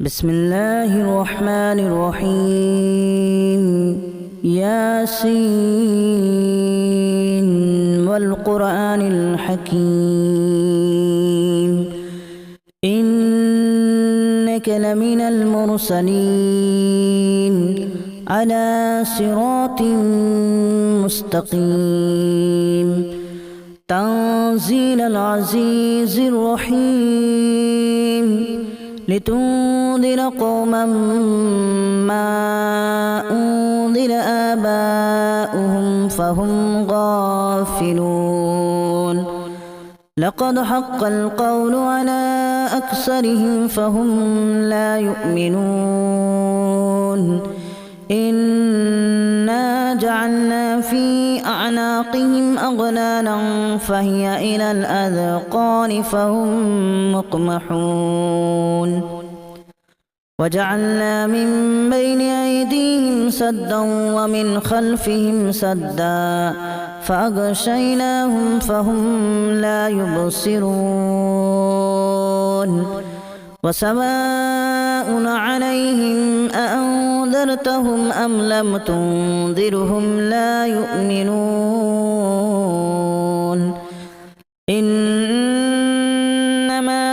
بسم الله الرحمن الرحيم ياسين والقرآن الحكيم إنك لمن المرسلين على صراط مستقيم تنزيل العزيز الرحيم لتنذر قوما ما أنذر آباؤهم فهم غافلون لقد حق القول على أكثرهم فهم لا يؤمنون إنا جعلنا في أعناقهم أغلالا فهي إلى الأذقان فهم مقمحون وجعلنا من بين أيديهم سدا ومن خلفهم سدا فأغشيناهم فهم لا يبصرون وسواء عليهم أأنذرتهم أم لم تنذرهم لا يؤمنون إنما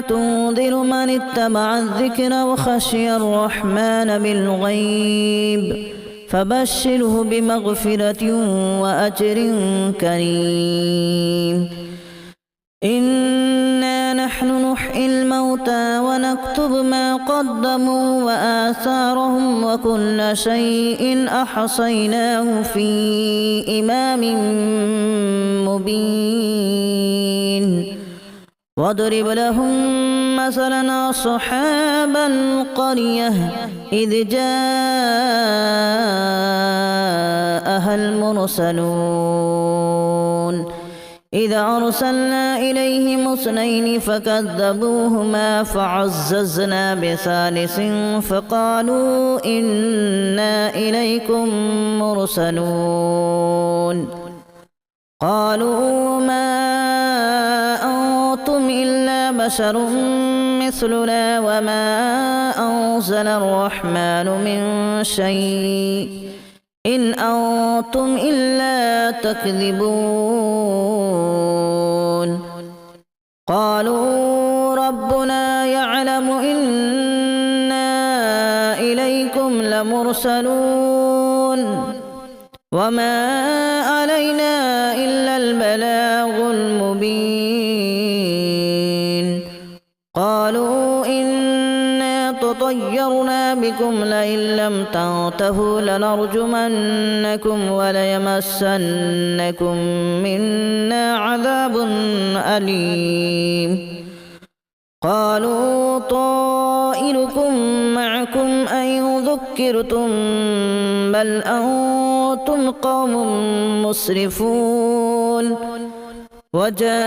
تنذر من اتبع الذكر وخشي الرحمن بالغيب فبشره بمغفرة وأجر كريم إنا نحن نحيي الموتى ونكتب ما قدموا وآثارهم وكل شيء أحصيناه في إمام مبين واضرب لهم مثلا أصحاب القرية إذ جاءها المرسلون إذا أرسلنا إليهم اثنين فكذبوهما فعززنا بثالث فقالوا إنا إليكم مرسلون قالوا ما أنتم إلا بشر مثلنا وما أنزل الرحمن من شيء إن أنتم إلا تكذبون قالوا ربنا يعلم إنا إليكم لمرسلون وما علينا إلا البلاغ المبين قالوا إنا تطيرنا بكم لئن لم تنتهوا لنرجمنكم وليمسنكم منا عذاب أليم قالوا طائركم معكم أن ذكرتم بل أنتم قوم مسرفون وجاء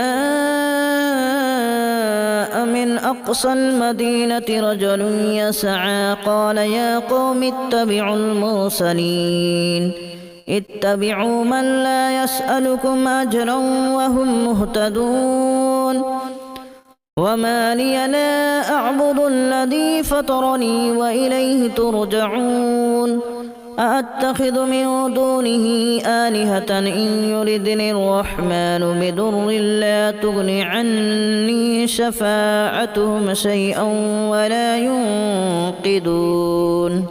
من أقصى المدينة رجل يسعى قال يا قوم اتبعوا المرسلين اتبعوا من لا يسألكم أجرا وهم مهتدون وما لي لا أعبد الذي فطرني وإليه ترجعون أأتخذ من دونه آلهة إن يردني الرحمن بضر لا تغن عني شفاعتهم شيئا ولا ينقذون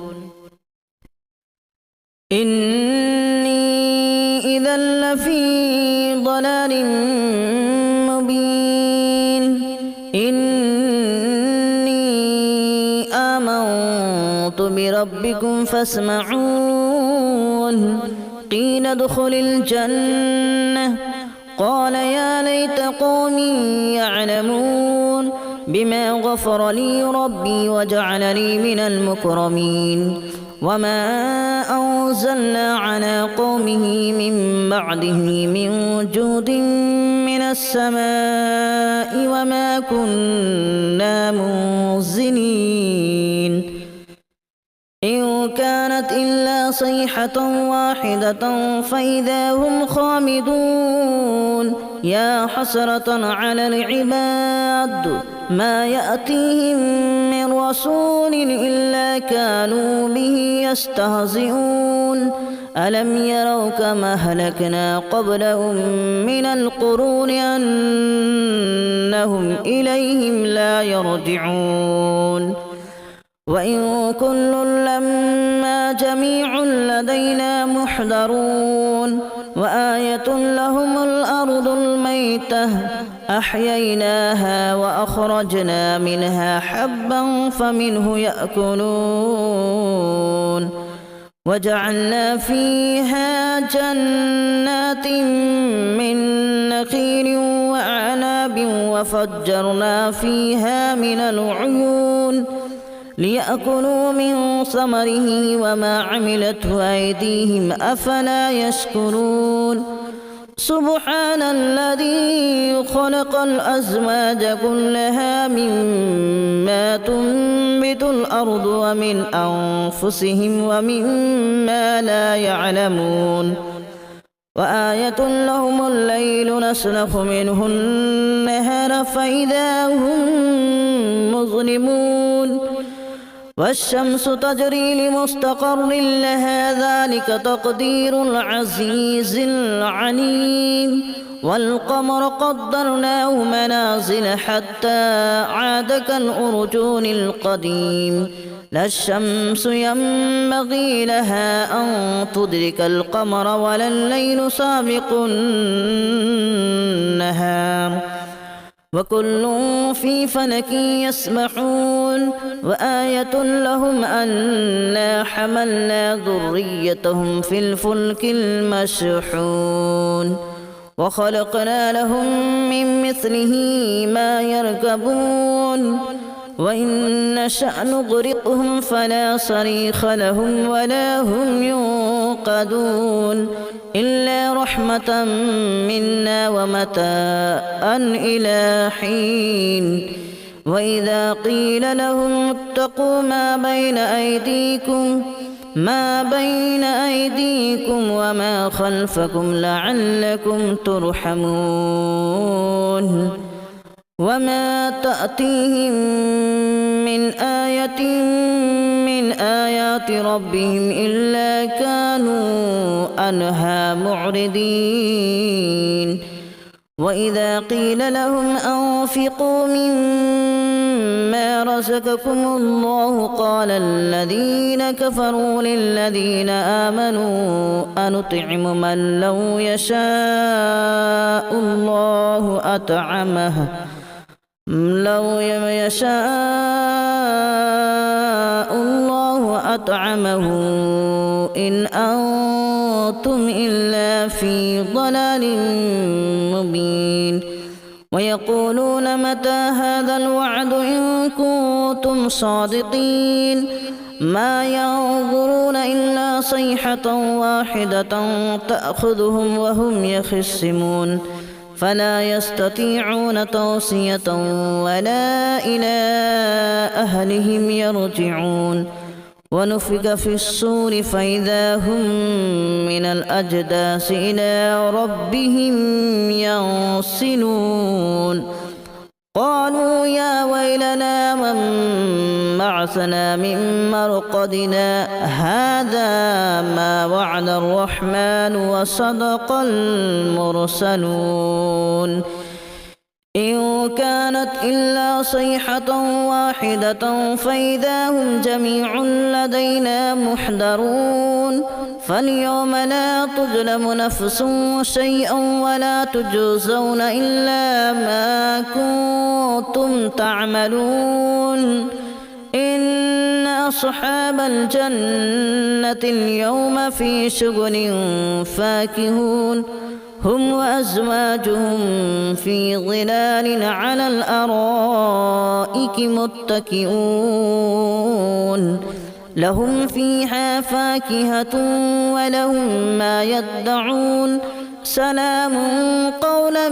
إني إذا لفي ضلال مبين إني آمنت بربكم فاسمعون قيل ادخل الجنة قال يا ليت قومي يعلمون بما غفر لي ربي وجعلني من المكرمين وما أنزلنا على قومه من بعده من جود من السماء وما كنا منزلين إن كانت إلا صيحة واحدة فإذا هم خامدون يا حسرة على العباد ما يأتيهم من رسول إلا كانوا به يستهزئون ألم يروا كما أهلكنا قبلهم من القرون أنهم إليهم لا يرجعون وإن كل لما جميع لدينا محضرون وآية لهم الأرض الميتة أحييناها وأخرجنا منها حبا فمنه يأكلون وجعلنا فيها جنات من نخيل وأعناب وفجرنا فيها من العيون ليأكلوا من ثمره وما عملته أيديهم أفلا يشكرون سبحان الذي خلق الأزواج كلها مما تنبت الأرض ومن أنفسهم ومما لا يعلمون وآية لهم الليل نسلخ منه النهار فإذا هم مظلمون والشمس تجري لمستقر لها ذلك تقدير العزيز العليم والقمر قدرناه منازل حتى عاد كالأرجون القديم لا الشمس ينبغي لها أن تدرك القمر ولا الليل سابق النهار وكل في فلك يسبحون وآية لهم أنا حملنا ذريتهم في الفلك المشحون وخلقنا لهم من مثله ما يركبون وإن نشأ نغرقهم فلا صريخ لهم ولا هم ينقذون إلا رحمة منا ومتاعا إلى حين وإذا قيل لهم اتقوا ما بين أيديكم وما خلفكم لعلكم ترحمون وما تأتيهم من آية من آيات ربهم إلا كانوا عنها معرضين وإذا قيل لهم أنفقوا مما رزقكم الله قال الذين كفروا للذين آمنوا أنطعم من لو يشاء الله أطعمه إن أنتم إلا في ضلال مبين ويقولون متى هذا الوعد إن كنتم صادقين ما ينظرون إلا صيحة واحدة تأخذهم وهم يخصمون فلا يستطيعون توصية ولا إلى أهلهم يرجعون ونفخ في الصور فإذا هم من الأجداث إلى ربهم ينسلون قالوا يا ويلنا من بعثنا من مرقدنا هذا ما وعد الرحمن وصدق المرسلون إن كانت إلا صيحة واحدة فإذا هم جميع لدينا محضرون فاليوم لا تظلم نفس شيئا ولا تجزون إلا ما كنتم تعملون إن أصحاب الجنة اليوم في شغل فاكهون هم وأزواجهم في ظلال على الأرائك متكئون لهم فيها فاكهة ولهم ما يدعون سلام قولا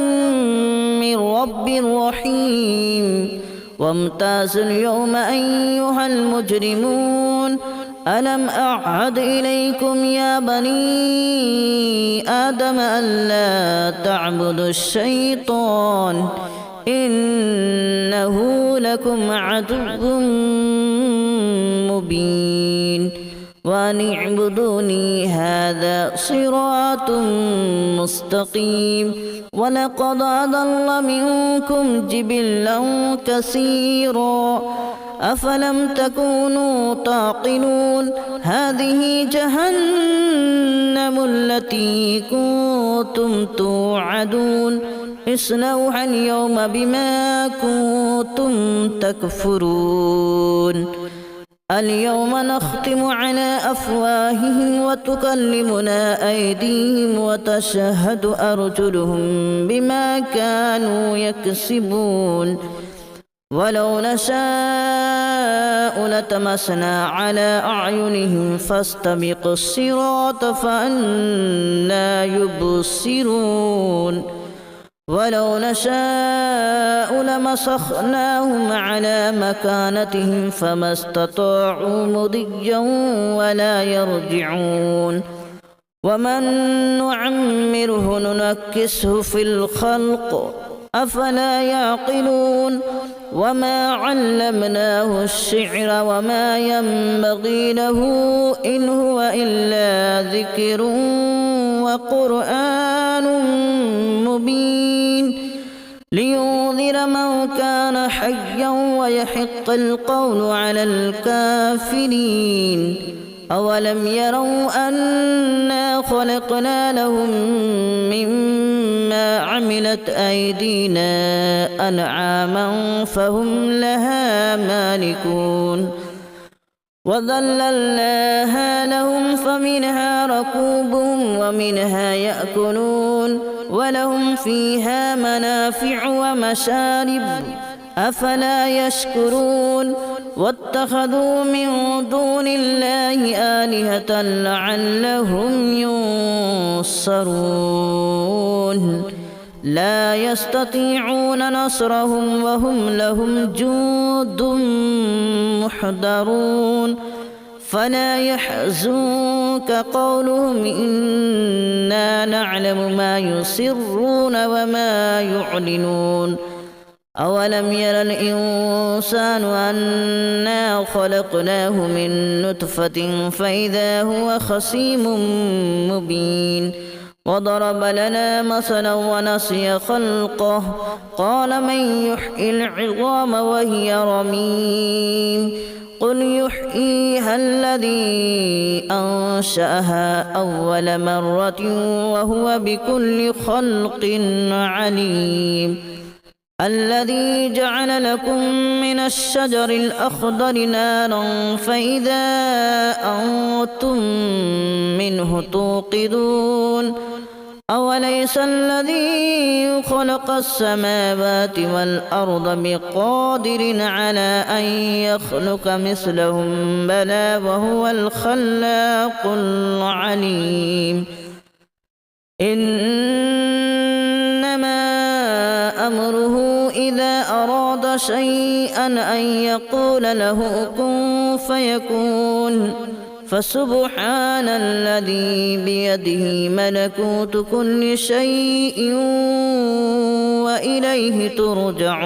من رب رحيم وامتازوا اليوم أيها المجرمون ألم أعهد إليكم يا بني آدم ألا تعبدوا الشيطان إنه لكم عدو مبين وأن اعبدوني هذا صراط مستقيم ولقد أضل منكم جبلا كثيرا أفلم تكونوا تعقلون هذه جهنم التي كنتم توعدون اصلوها اليوم بما كنتم تكفرون اليوم نختم على أفواههم وتكلمنا أيديهم وتشهد أرجلهم بما كانوا يكسبون ولو نشاء لتمسنا على أعينهم فاستبقوا الصراط فأنى يبصرون ولو نشاء لمسخناهم على مكانتهم فما استطاعوا مضيا ولا يرجعون ومن نعمره ننكسه في الخلق أفلا يعقلون وما علمناه الشعر وما ينبغي له إن هو إلا ذكر وقرآن مبين لينذر من كان حيا ويحق القول على الكافرين أولم يروا أنا خلقنا لهم مما عملت أيدينا أنعاما فهم لها مالكون وذللناها لهم فمنها ركوبهم ومنها يأكلون ولهم فيها منافع ومشارب أفلا يشكرون واتخذوا من دون الله آلهة لعلهم ينصرون لا يستطيعون نصرهم وهم لهم جند محضرون فلا يحزنك قولهم إنا نعلم ما يسرون وما يعلنون أولم ير الإنسان أنا خلقناه من نطفة فإذا هو خصيم مبين وضرب لنا مثلا ونسي خلقه قال من يحيي العظام وهي رميم قل يحييها الذي أنشأها أول مرة وهو بكل خلق عليم الذي جعل لكم من الشجر الأخضر نارا فإذا أنتم منه توقدون أوليس الذي خلق السماوات والأرض بقادر على أن يخلق مثلهم بلى وهو الخلاق العليم إنما أمره إذا أراد شيئا أن يقول له كن فيكون فسبحان الذي بيده ملكوت كل شيء وإليه ترجعون